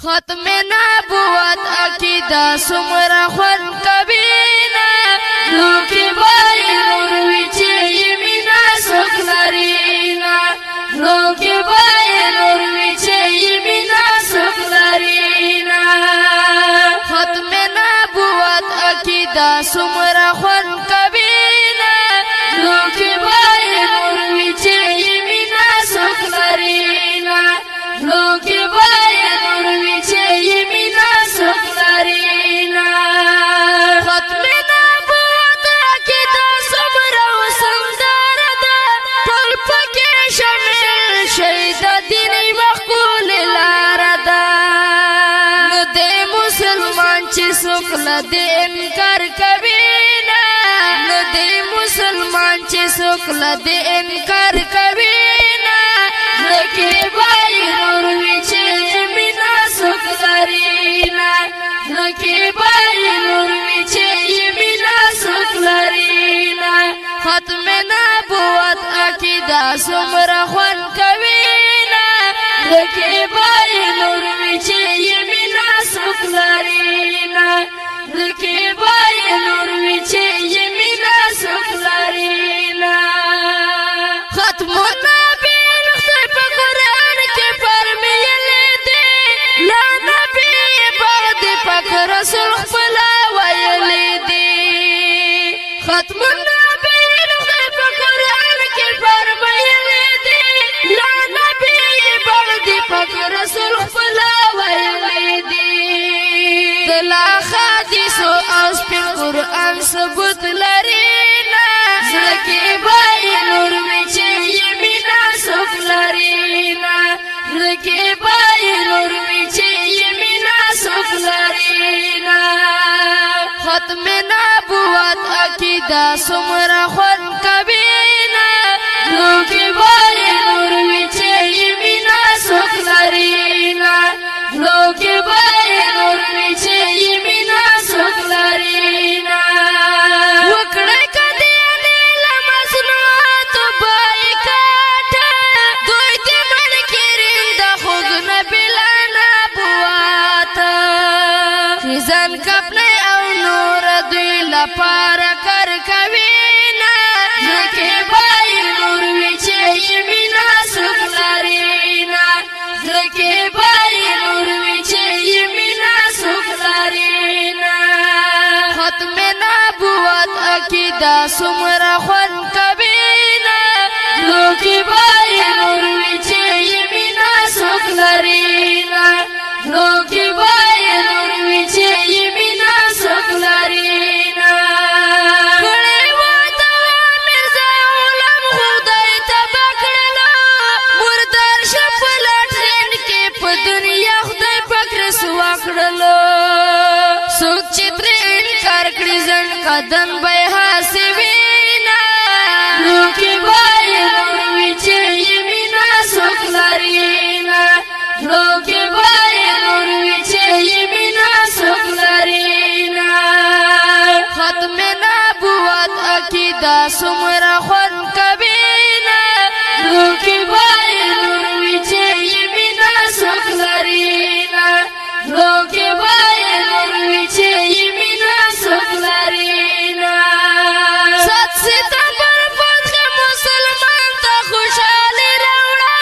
ختم نبوت عقیده سمره خوند کوینا لوکی بای نور وچی مینا سوک لرینا لوکی بای نور وچی مینا سوک لرینا ختم نبوت عقیده سمره خوند کوینا لوکی بای نور وچی مینا سوک لرینا لوکی بای سوکلا دے انکار کوینا ندی مسلمان چی سوکلا دے انکار کوینا لکی بائی نور ویچے یمینا سوکلا رینا لکی بائی نور ویچے یمینا سوکلا رینا ختم نبوت عقیدہ سمرا خوان کوینا لکی بائی نور ویچے یمینا سوکلا رینا لکی بائی نور ویچے یمینا سوکلا رینا ختم نبی نخصی پا قرآن کے فرمیلے دے لا نبی بعد پاک رسول خفلا ویلے دے ختم نبی نخصی پا قرآن کے فرمیلے دے لا نبی بعد پاک رسول خفلا ویلے دے دلا خادثو اوس پی قرآن ثبوت لرینا زکی بائی نور ویچے یمینا سوک لرینا زکی بائی نور ویچے یمینا سوک لرینا ختم نبوت عقیدہ سمرا خوان کوینا لوکی بائی نور ویچے یمینا سوک لرینا لوکی بائی نور ویچے یمینا سوک لرینا وکڑے کدیانی لمسنواتو بائی کاٹا دوی دی من کرین دا خوگ نبیلانا بواتا خیزان کپنے او نور دوی لپارا کر کوینا زکی بائی نور ویچے یمینا سوک لرینا زکی بائی نور ویچے یمینا سوک لرینا ختم نبوت عقیدہ سمرا خوان کوینا لوکی بائی نور ویچے یمینا سوک لرینا لوکی بائی نور ویچے یمینا سوک لرینا کڑی واتا مرزا علم خدای تبکڑلو مردار شپلا ٹرین کے پا دنیا خدای پکر سواکڑلو سوک چتر انکار کڑی زن قدن بے حاسبینا لوکی بائی نور ویچے یمینا سوک لرینا لوکی بائی نور ویچے یمینا سوک لرینا ختم نبوت عقیدہ سمرا خوان کوینا لوکی بائی نور ویچے یمینا سوک لرینا لوکی بائی نور ویچے یمینا سوک لرینا 7 ستمبر فتح مسلمان تا خوشحالی روڑا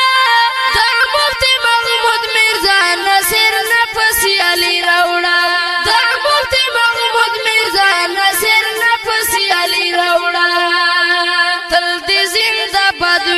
دا مفتی محمود مرزا نصیر نفسی علی روڑا دا مفتی محمود مرزا نصیر نفسی علی روڑا تل دی زندہ باد